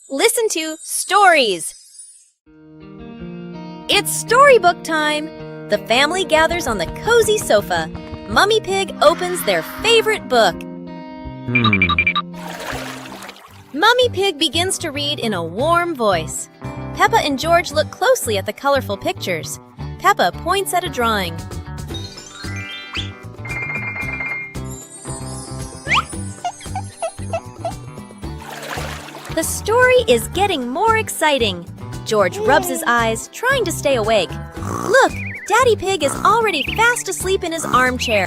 Listen to stories. It's storybook time. The family gathers on the cozy sofa. Mummy Pig opens their favorite book. Mummy Pig begins to read in a warm voice. Peppa and George look closely at the colorful pictures. Peppa points at a drawing. The story is getting more exciting. George rubs his eyes, trying to stay awake. Look, Daddy Pig is already fast asleep in his armchair.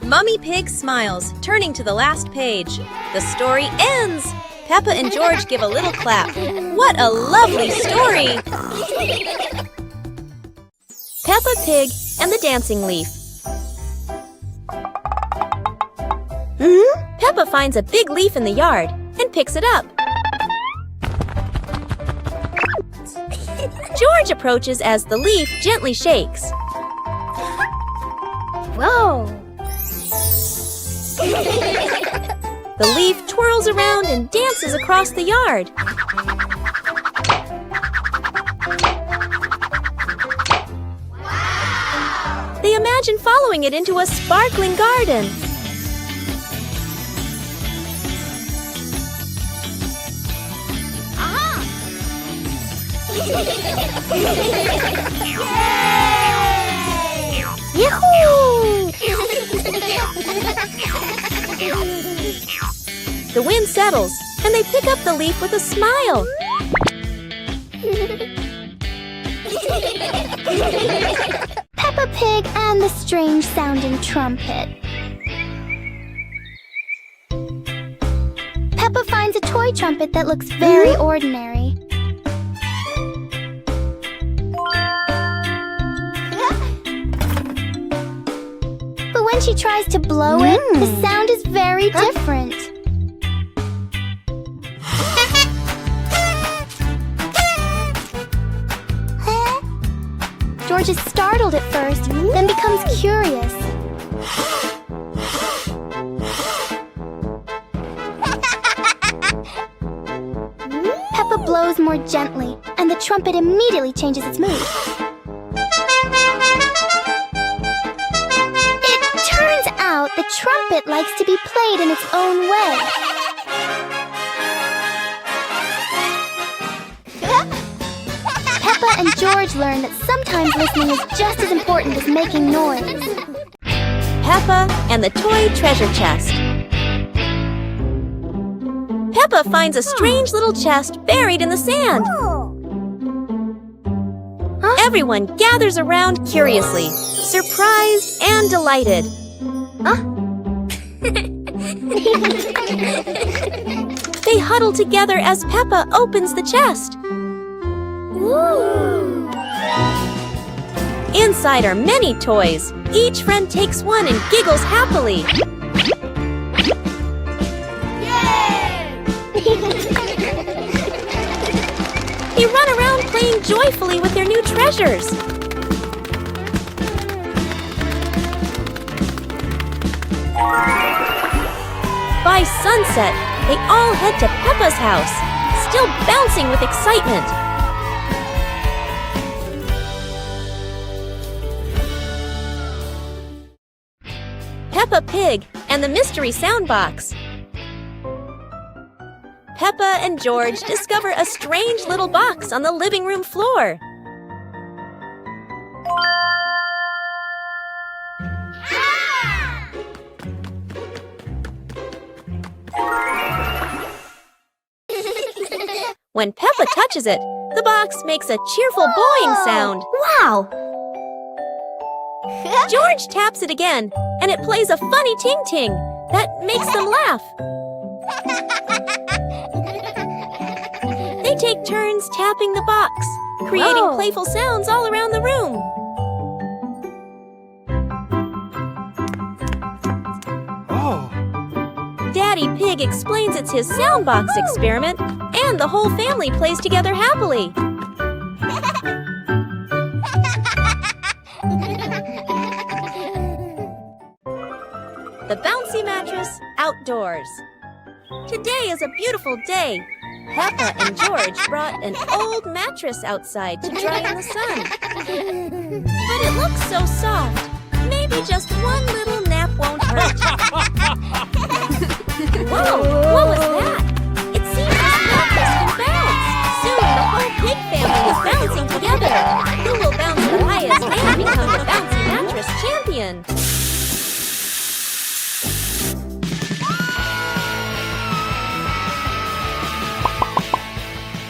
Mummy Pig smiles, turning to the last page. The story ends! Peppa and George give a little clap. What a lovely story! Peppa Pig and the Dancing Leaf. Peppa finds a big leaf in the yard and picks it up. George approaches as the leaf gently shakes. Whoa! The leaf twirls around and dances across the yard. Wow! They imagine following it into a sparkling garden. Yahoo! The wind settles, and they pick up the leaf with a smile. Peppa Pig and the strange-sounding trumpet. Peppa finds a toy trumpet that looks very ordinary. But when she tries to blow it, the sound is very different. George is startled at first, then becomes curious. Peppa blows more gently, and the trumpet immediately changes its mood. The trumpet likes to be played in its own way. Peppa and George learn that sometimes listening is just as important as making noise. Peppa and the toy treasure chest. Peppa finds a strange little chest buried in the sand. Everyone gathers around curiously, surprised and delighted. They huddle together as Peppa opens the chest. Ooh. Inside are many toys. Each friend takes one and giggles happily. Yay! They run around playing joyfully with their new treasures. By sunset, they all head to Peppa's house, still bouncing with excitement. Peppa Pig and the Mystery Sound Box. Peppa and George discover a strange little box on the living room floor. When Peppa touches it, the box makes a cheerful boing sound. Wow! George taps it again, and it plays a funny ting-ting that makes them laugh. They take turns tapping the box, creating playful sounds all around the room. Daddy Pig explains it's his soundbox experiment, and the whole family plays together happily. the bouncy mattress outdoors. Today is a beautiful day. Peppa and George brought an old mattress outside to dry in the sun. But it looks so soft. Maybe just one little nap won't hurt. Whoa, what was that? It seems this mattress can bounce. Soon the whole pig family is bouncing together. Who will bounce the highest and become the bouncy mattress champion?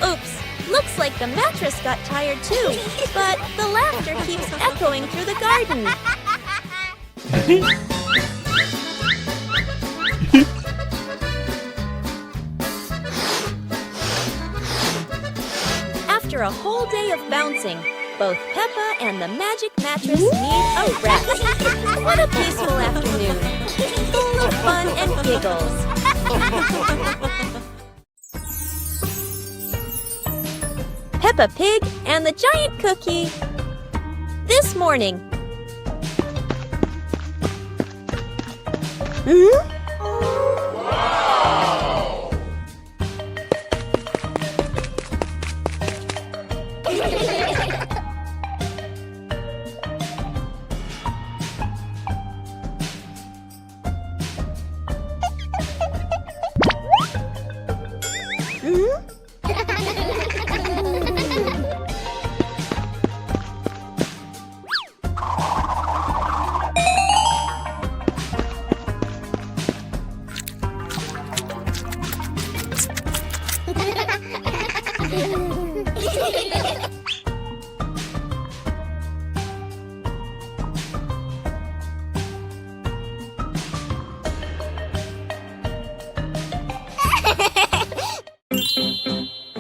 Oops, looks like the mattress got tired too, but the laughter keeps echoing through the garden. After a whole day of bouncing, both Peppa and the magic mattress need a rest. What a peaceful afternoon, full of fun and giggles. Peppa Pig and the Giant Cookie. This morning.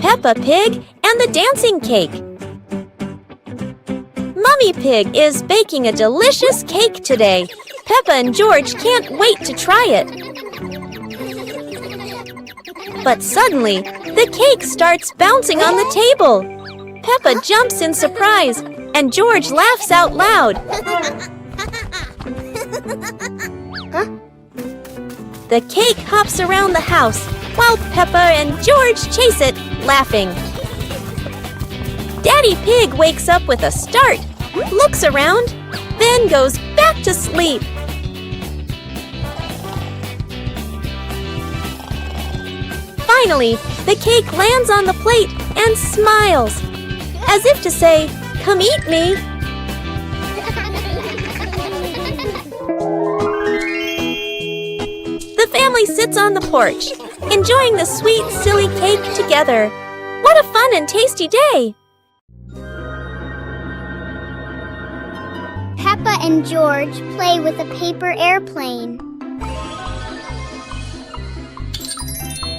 Peppa Pig and the dancing cake. Mummy Pig is baking a delicious cake today. Peppa and George can't wait to try it. But suddenly, the cake starts bouncing on the table. Peppa jumps in surprise, and George laughs out loud. The cake hops around the house, while Peppa and George chase it, laughing. Daddy Pig wakes up with a start, looks around, then goes back to sleep. Finally, the cake lands on the plate and smiles, as if to say, "Come eat me." The family sits on the porch, enjoying the sweet, silly cake together. What a fun and tasty day! Peppa and George play with a paper airplane.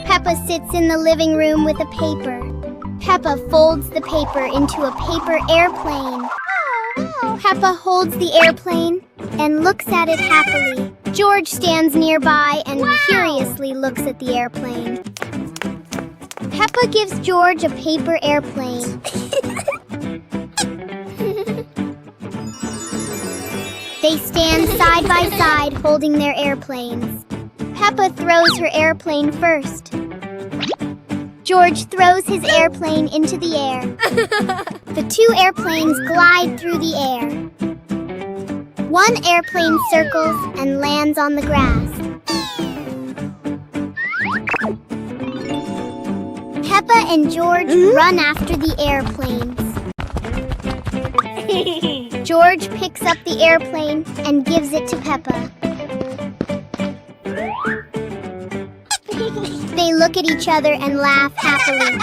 Peppa sits in the living room with a paper. Peppa folds the paper into a paper airplane. Peppa holds the airplane and looks at it happily. George stands nearby and curiously looks at the airplane. Peppa gives George a paper airplane. They stand side by side holding their airplanes. Peppa throws her airplane first. George throws his airplane into the air. The two airplanes glide through the air. One airplane circles and lands on the grass. Peppa and George run after the airplanes. George picks up the airplane and gives it to Peppa. They look at each other and laugh happily.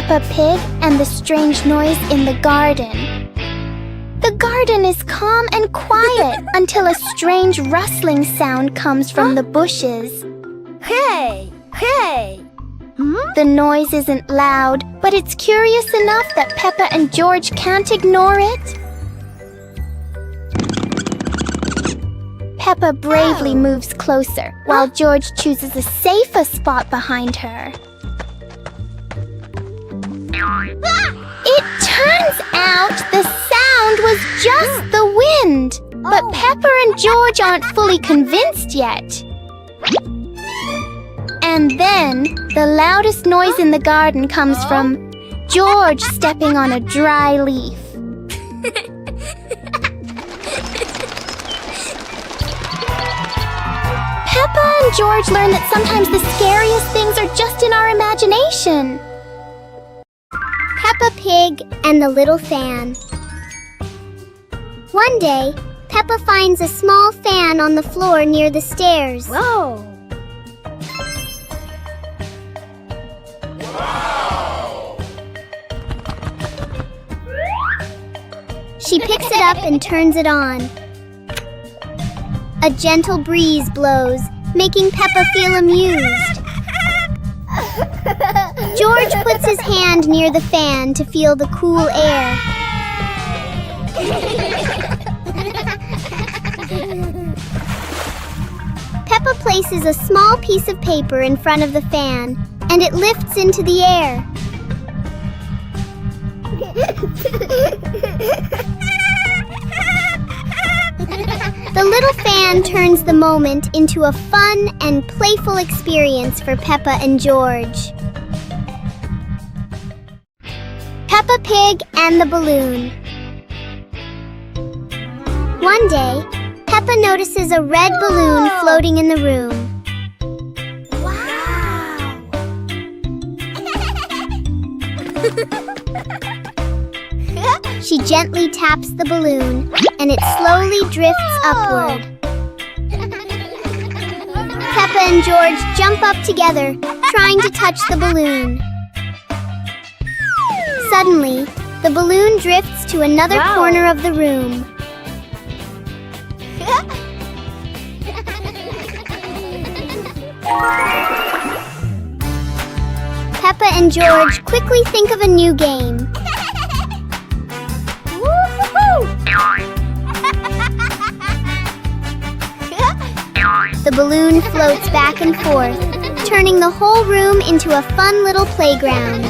Peppa Pig and the strange noise in the garden. The garden is calm and quiet until a strange rustling sound comes from the bushes. Hey! Hey! The noise isn't loud, but it's curious enough that Peppa and George can't ignore it. Peppa bravely moves closer, while George chooses a safer spot behind her. It turns out the sound was just the wind, but Peppa and George aren't fully convinced yet. And then, the loudest noise in the garden comes from George stepping on a dry leaf. Peppa and George learn that sometimes the scariest things are just in our imagination. Peppa Pig and the Little Fan. One day, Peppa finds a small fan on the floor near the stairs. Whoa! She picks it up and turns it on. A gentle breeze blows, making Peppa feel amused. George puts his hand near the fan to feel the cool air. Peppa places a small piece of paper in front of the fan, and it lifts into the air. The little fan turns the moment into a fun and playful experience for Peppa and George. Peppa Pig and the Balloon. One day, Peppa notices a red balloon floating in the room. She gently taps the balloon, and it slowly drifts upward. Peppa and George jump up together, trying to touch the balloon. Suddenly, the balloon drifts to another corner of the room. Peppa and George quickly think of a new game. The balloon floats back and forth, turning the whole room into a fun little playground.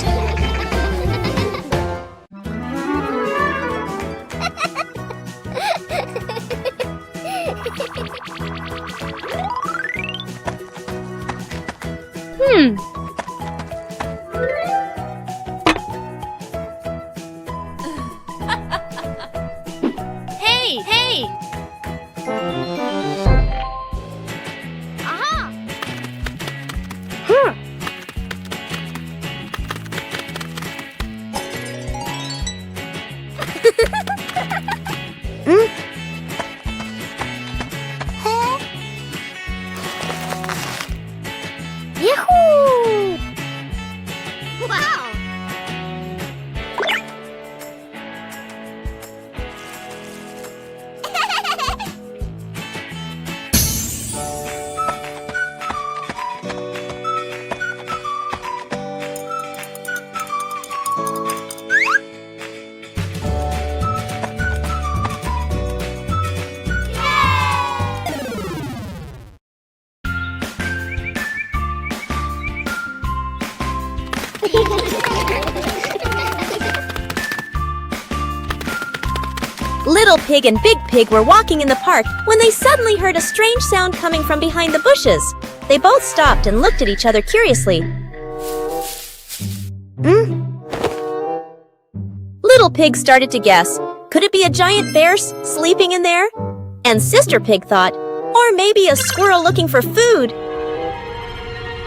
Hey! Hey! Yahoo! Wow! Little Pig and Big Pig were walking in the park when they suddenly heard a strange sound coming from behind the bushes. They both stopped and looked at each other curiously. Little Pig started to guess. Could it be a giant bear sleeping in there? And Sister Pig thought, or maybe a squirrel looking for food.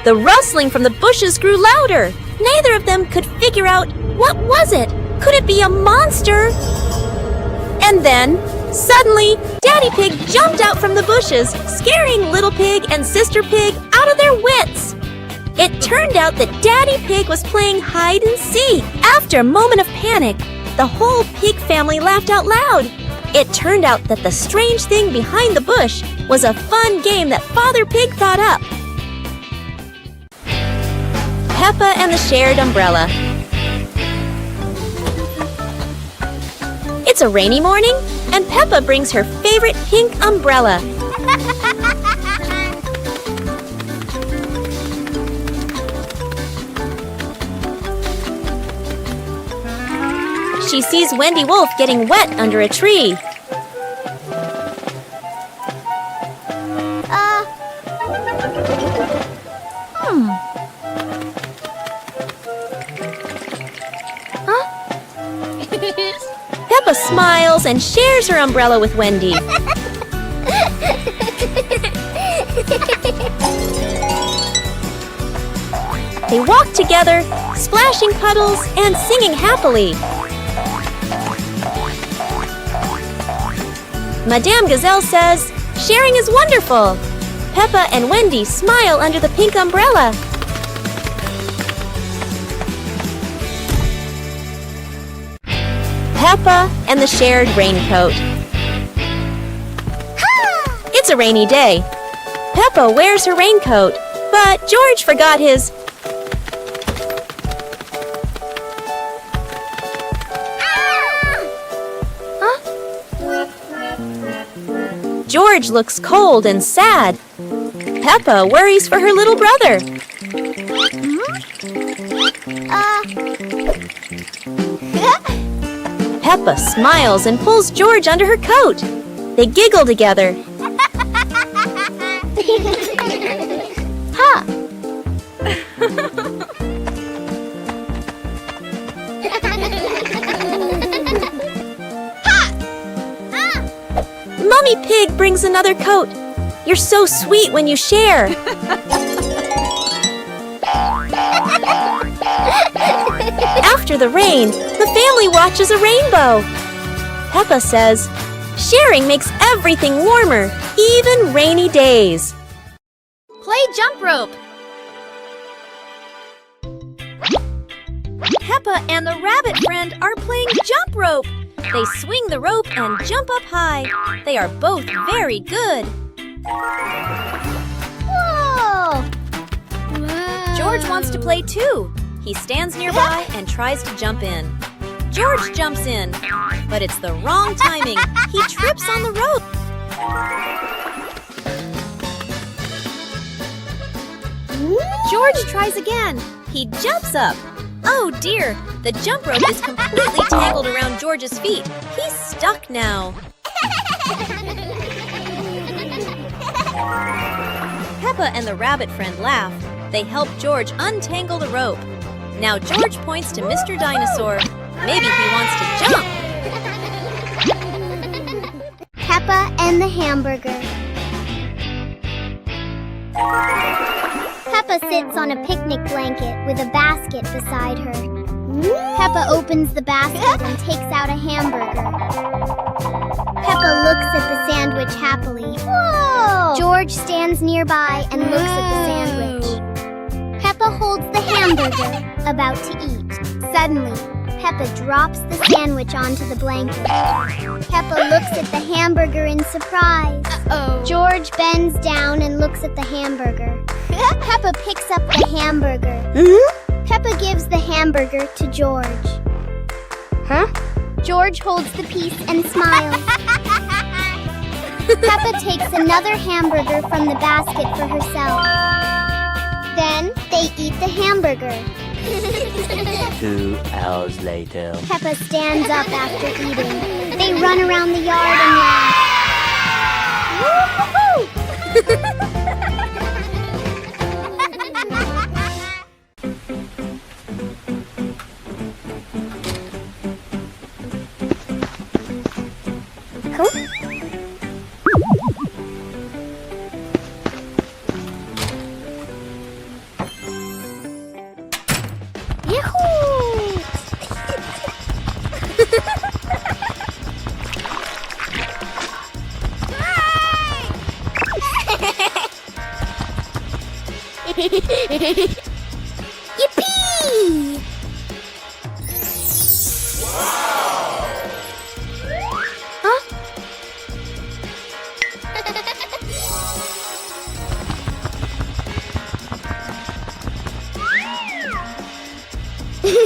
The rustling from the bushes grew louder. Neither of them could figure out what was it. Could it be a monster? And then, suddenly, Daddy Pig jumped out from the bushes, scaring Little Pig and Sister Pig out of their wits. It turned out that Daddy Pig was playing hide and seek. After a moment of panic, the whole pig family laughed out loud. It turned out that the strange thing behind the bush was a fun game that Father Pig thought up. Peppa and the Shared Umbrella. It's a rainy morning, and Peppa brings her favorite pink umbrella. She sees Wendy Wolf getting wet under a tree. Peppa smiles and shares her umbrella with Wendy. They walk together, splashing puddles and singing happily. Madame Gazelle says, "Sharing is wonderful." Peppa and Wendy smile under the pink umbrella. Peppa and the Shared Raincoat. It's a rainy day. Peppa wears her raincoat, but George forgot his. George looks cold and sad. Peppa worries for her little brother. Peppa smiles and pulls George under her coat. They giggle together. Mummy Pig brings another coat. You're so sweet when you share. After the rain, the family watches a rainbow. Peppa says, "Sharing makes everything warmer, even rainy days." Play jump rope. Peppa and the rabbit friend are playing jump rope. They swing the rope and jump up high. They are both very good. Whoa! George wants to play too. He stands nearby and tries to jump in. George jumps in, but it's the wrong timing. He trips on the rope. George tries again. He jumps up. Oh dear, the jump rope is completely tangled around George's feet. He's stuck now. Peppa and the rabbit friend laugh. They help George untangle the rope. Now George points to Mr. Dinosaur. Maybe he wants to jump. Peppa and the hamburger. Peppa sits on a picnic blanket with a basket beside her. Peppa opens the basket and takes out a hamburger. Peppa looks at the sandwich happily. Whoa! George stands nearby and looks at the sandwich. Peppa holds the hamburger, about to eat. Suddenly, Peppa drops the sandwich onto the blanket. Peppa looks at the hamburger in surprise. George bends down and looks at the hamburger. Peppa picks up the hamburger. Peppa gives the hamburger to George. George holds the piece and smiles. Peppa takes another hamburger from the basket for herself. Then they eat the hamburger. 2 hours later. Peppa stands up after eating. They run around the yard and laugh. Woo-hoo-hoo!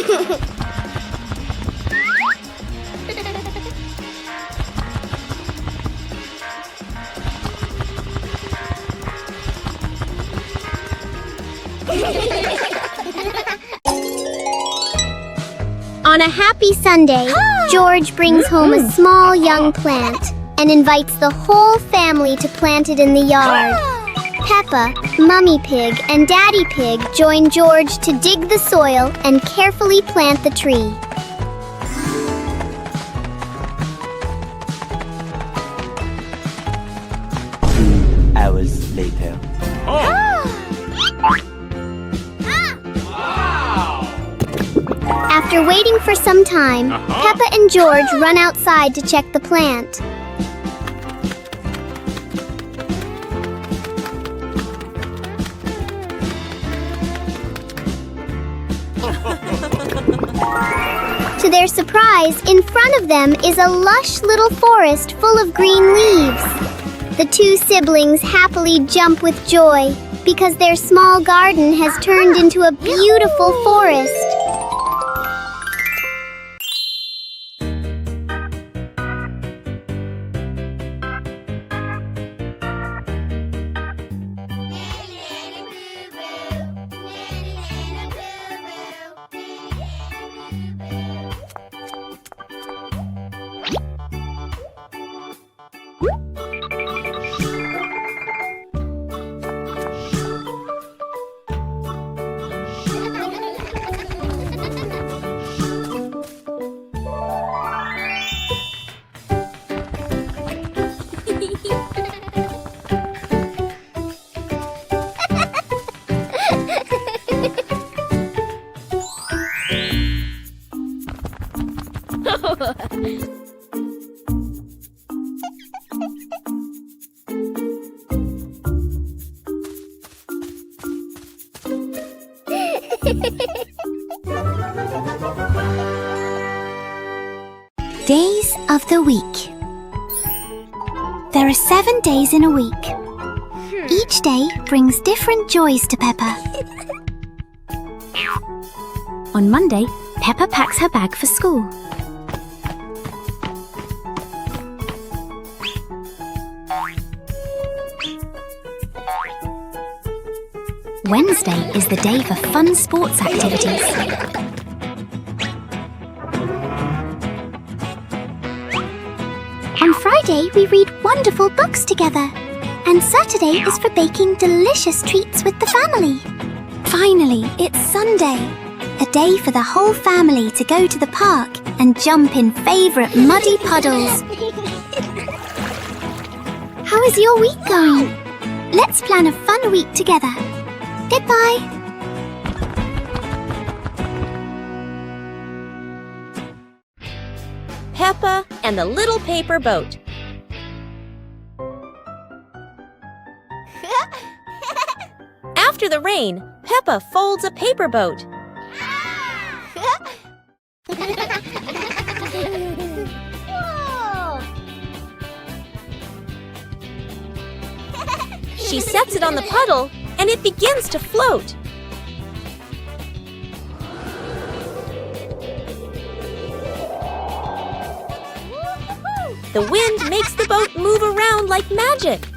On a happy Sunday, George brings home a small young plant and invites the whole family to plant it in the yard. Peppa, Mummy Pig, and Daddy Pig join George to dig the soil and carefully plant the tree. 2 hours later. After waiting for some time, Peppa and George run outside to check the plant. To their surprise, in front of them is a lush little forest full of green leaves. The two siblings happily jump with joy because their small garden has turned into a beautiful forest. Days of the week. There are 7 days in a week. Each day brings different joys to Peppa. On Monday, Peppa packs her bag for school. Wednesday is the day for fun sports activities. On Friday, we read wonderful books together. And Saturday is for baking delicious treats with the family. Finally, it's Sunday. A day for the whole family to go to the park and jump in favourite muddy puddles. How is your week going? Let's plan a fun week together. Goodbye. Peppa and the Little Paper Boat. After the rain, Peppa folds a paper boat. She sets it on the puddle, and it begins to float. The wind makes the boat move around like magic.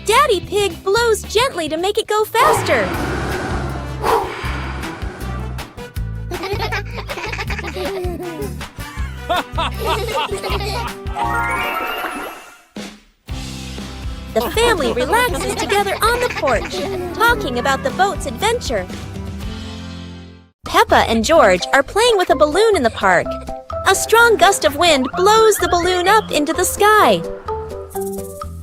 Daddy Pig blows gently to make it go faster. The family relaxes together on the porch, talking about the boat's adventure. Peppa and George are playing with a balloon in the park. A strong gust of wind blows the balloon up into the sky.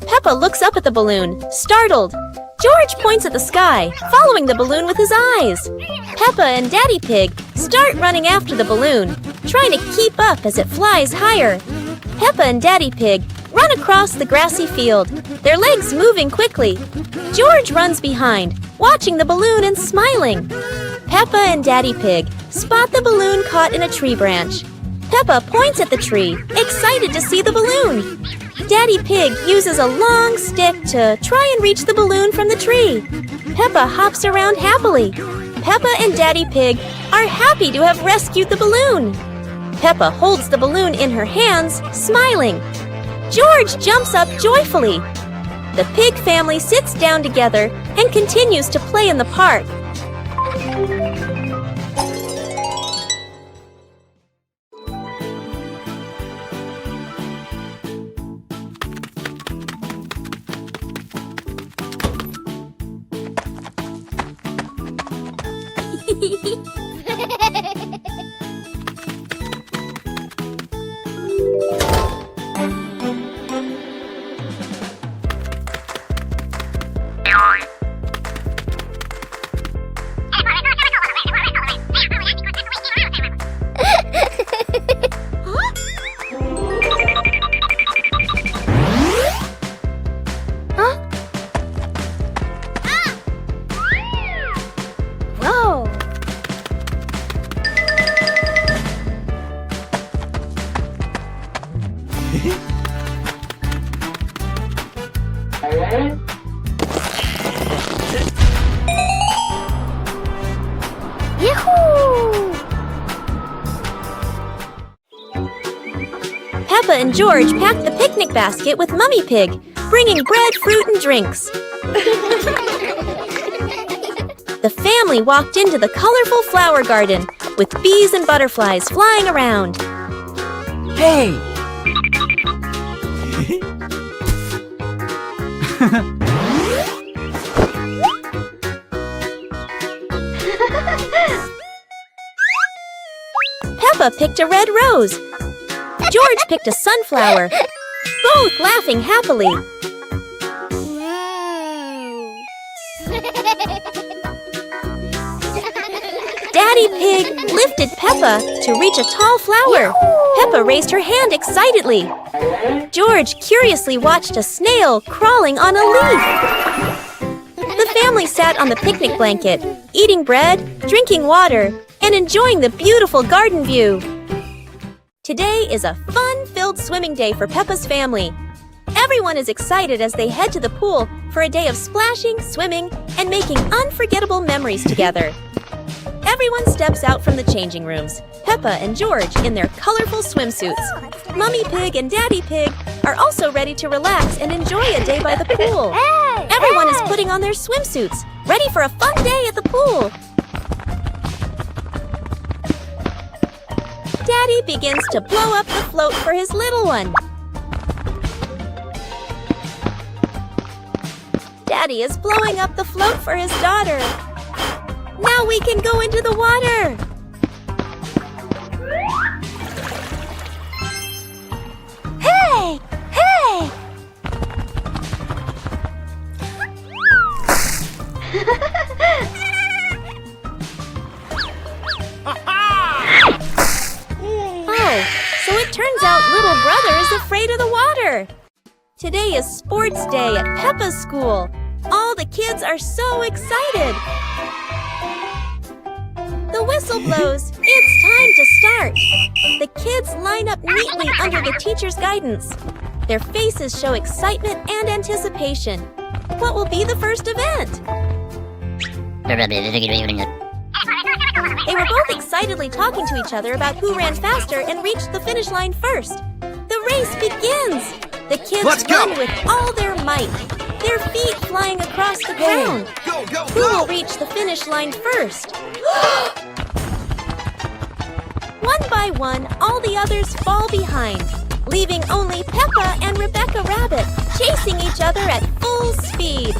Peppa looks up at the balloon, startled. George points at the sky, following the balloon with his eyes. Peppa and Daddy Pig start running after the balloon, trying to keep up as it flies higher. Peppa and Daddy Pig run across the grassy field, their legs moving quickly. George runs behind, watching the balloon and smiling. Peppa and Daddy Pig spot the balloon caught in a tree branch. Peppa points at the tree, excited to see the balloon. Daddy Pig uses a long stick to try and reach the balloon from the tree. Peppa hops around happily. Peppa and Daddy Pig are happy to have rescued the balloon. Peppa holds the balloon in her hands, smiling. George jumps up joyfully. The pig family sits down together and continues to play in the park. Peppa and George packed the picnic basket with Mummy Pig, bringing bread, fruit, and drinks. The family walked into the colorful flower garden with bees and butterflies flying around. Hey! Peppa picked a red rose. George picked a sunflower, both laughing happily. Daddy Pig lifted Peppa to reach a tall flower. Peppa raised her hand excitedly. George curiously watched a snail crawling on a leaf. The family sat on the picnic blanket, eating bread, drinking water, and enjoying the beautiful garden view. Today is a fun-filled swimming day for Peppa's family. Everyone is excited as they head to the pool for a day of splashing, swimming, and making unforgettable memories together. Everyone steps out from the changing rooms, Peppa and George in their colorful swimsuits. Mummy Pig and Daddy Pig are also ready to relax and enjoy a day by the pool. Everyone is putting on their swimsuits, ready for a fun day at the pool. Daddy begins to blow up the float for his little one. Daddy is blowing up the float for his daughter. Now we can go into the water. Hey! Hey! Oh, so it turns out little brother is afraid of the water. Today is sports day at Peppa's school. All the kids are so excited. The whistle blows. It's time to start. The kids line up neatly under the teacher's guidance. Their faces show excitement and anticipation. What will be the first event? They were both excitedly talking to each other about who ran faster and reached the finish line first. The race begins. The kids run with all their might, their feet flying across the ground. Who will reach the finish line first? One by one, all the others fall behind, leaving only Peppa and Rebecca Rabbit chasing each other at full speed.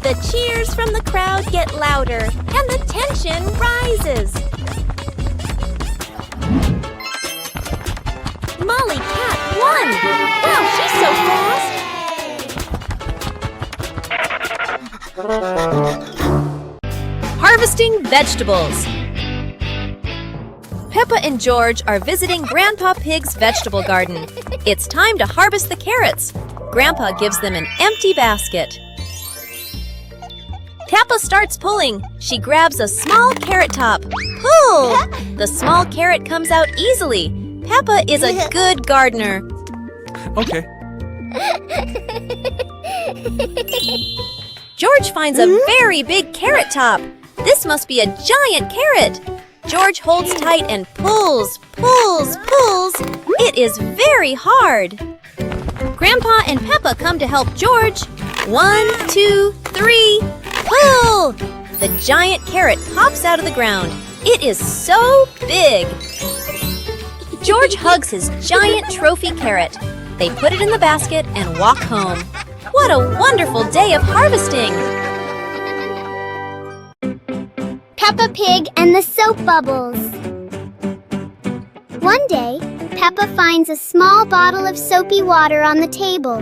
The cheers from the crowd get louder, and the tension rises. Molly Cat won! Wow, she's so fast! Harvesting vegetables. Peppa and George are visiting Grandpa Pig's vegetable garden. It's time to harvest the carrots. Grandpa gives them an empty basket. Peppa starts pulling. She grabs a small carrot top. Pull! The small carrot comes out easily. Peppa is a good gardener. Okay. George finds a very big carrot top. This must be a giant carrot. George holds tight and pulls, pulls, pulls. It is very hard. Grandpa and Peppa come to help George. 1, 2, 3, pull! The giant carrot pops out of the ground. It is so big. George hugs his giant trophy carrot. They put it in the basket and walk home. What a wonderful day of harvesting! Peppa Pig and the Soap Bubbles. One day, Peppa finds a small bottle of soapy water on the table.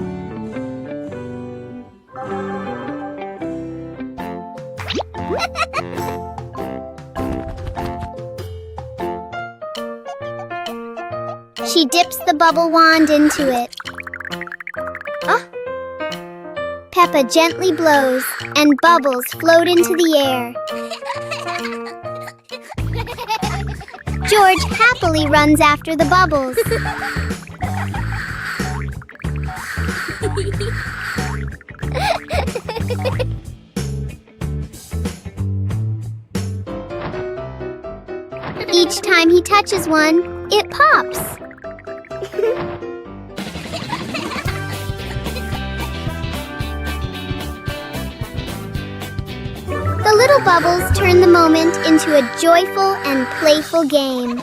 She dips the bubble wand into it. Peppa gently blows, and bubbles float into the air. George happily runs after the bubbles. Each time he touches one, it pops. The little bubbles turn the moment into a joyful and playful game.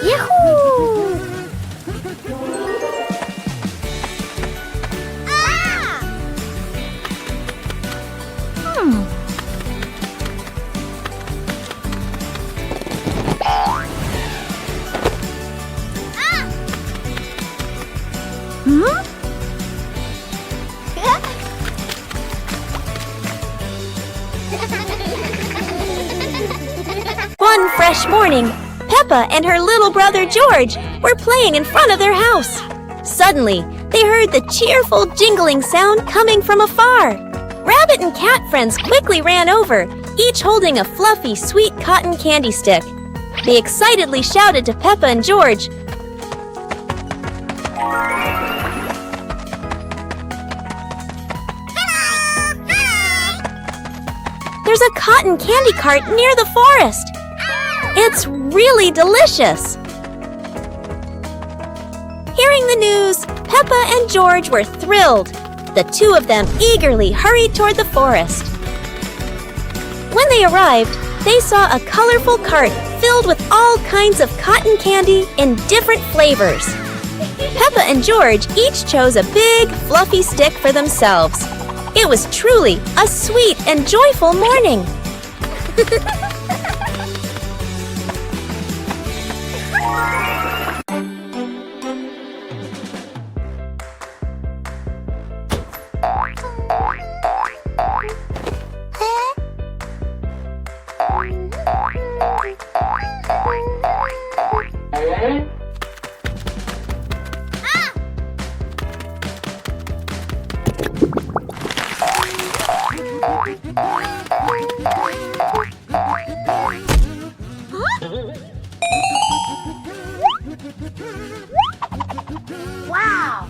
Yahoo! One fresh morning, Peppa and her little brother George were playing in front of their house. Suddenly, they heard the cheerful jingling sound coming from afar. Rabbit and cat friends quickly ran over, each holding a fluffy, sweet cotton candy stick. They excitedly shouted to Peppa and George, "There's a cotton candy cart near the forest. It's really delicious." Hearing the news, Peppa and George were thrilled. The two of them eagerly hurried toward the forest. When they arrived, they saw a colorful cart filled with all kinds of cotton candy in different flavors. Peppa and George each chose a big, fluffy stick for themselves. It was truly a sweet and joyful morning. Wow!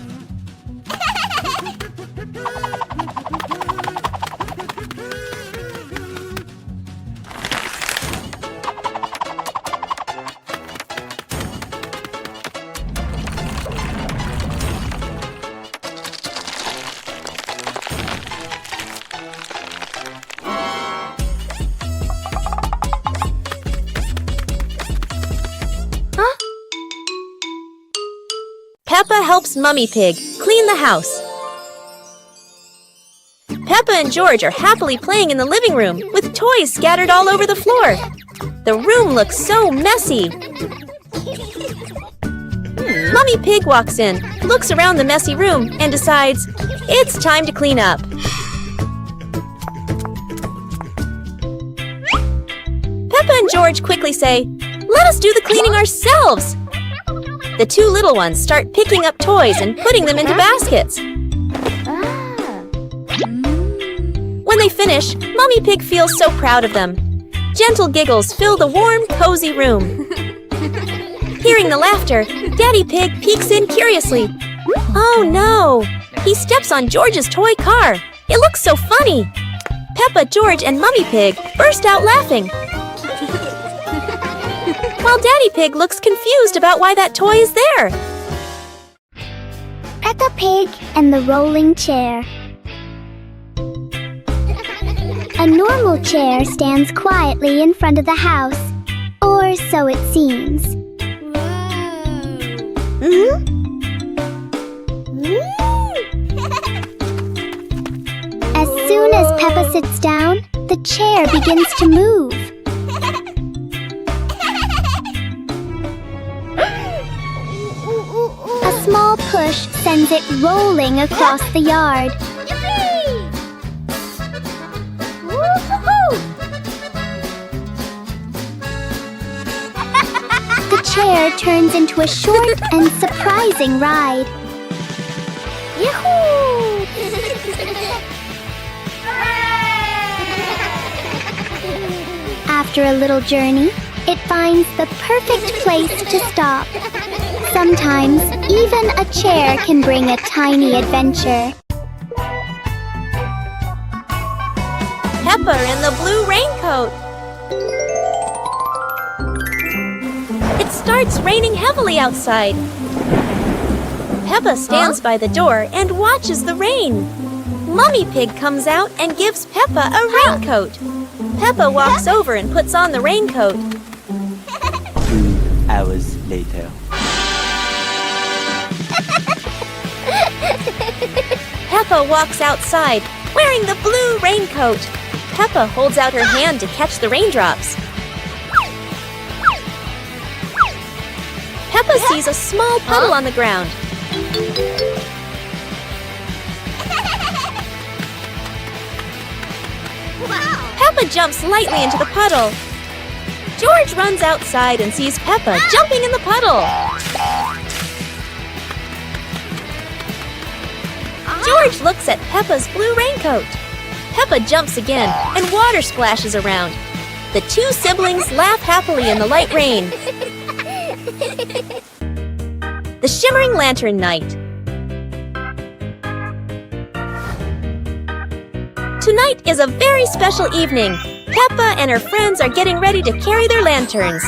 Peppa helps Mummy Pig clean the house. Peppa and George are happily playing in the living room with toys scattered all over the floor. The room looks so messy. Mummy Pig walks in, looks around the messy room, and decides it's time to clean up. Peppa and George quickly say, "Let us do the cleaning ourselves." The two little ones start picking up toys and putting them into baskets. When they finish, Mummy Pig feels so proud of them. Gentle giggles fill the warm, cozy room. Hearing the laughter, Daddy Pig peeks in curiously. Oh no! He steps on George's toy car. It looks so funny. Peppa, George, and Mummy Pig burst out laughing. While Daddy Pig looks confused about why that toy is there. Peppa Pig and the rolling chair. A normal chair stands quietly in front of the house, or so it seems. As soon as Peppa sits down, the chair begins to move. A small push sends it rolling across the yard. The chair turns into a short and surprising ride. Yahoo! After a little journey, it finds the perfect place to stop. Sometimes, even a chair can bring a tiny adventure. Peppa in the blue raincoat. It starts raining heavily outside. Peppa stands by the door and watches the rain. Mummy Pig comes out and gives Peppa a raincoat. Peppa walks over and puts on the raincoat. 2 hours later. Peppa walks outside, wearing the blue raincoat. Peppa holds out her hand to catch the raindrops. Peppa sees a small puddle on the ground. Peppa jumps lightly into the puddle. George runs outside and sees Peppa jumping in the puddle. George looks at Peppa's blue raincoat. Peppa jumps again, and water splashes around. The two siblings laugh happily in the light rain. The shimmering lantern night. Tonight is a very special evening. Peppa and her friends are getting ready to carry their lanterns.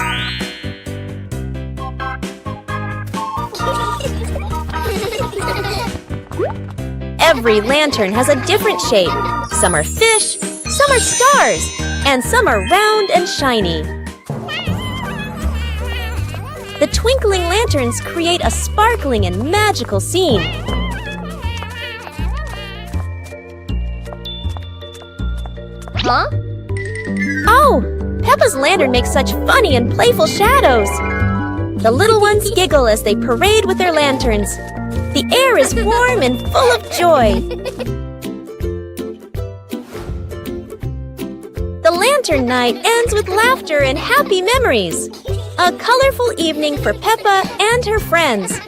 Every lantern has a different shape. Some are fish, some are stars, and some are round and shiny. The twinkling lanterns create a sparkling and magical scene. Huh? Oh! Peppa's lantern makes such funny and playful shadows. The little ones giggle as they parade with their lanterns. The air is warm and full of joy. The lantern night ends with laughter and happy memories. A colorful evening for Peppa and her friends.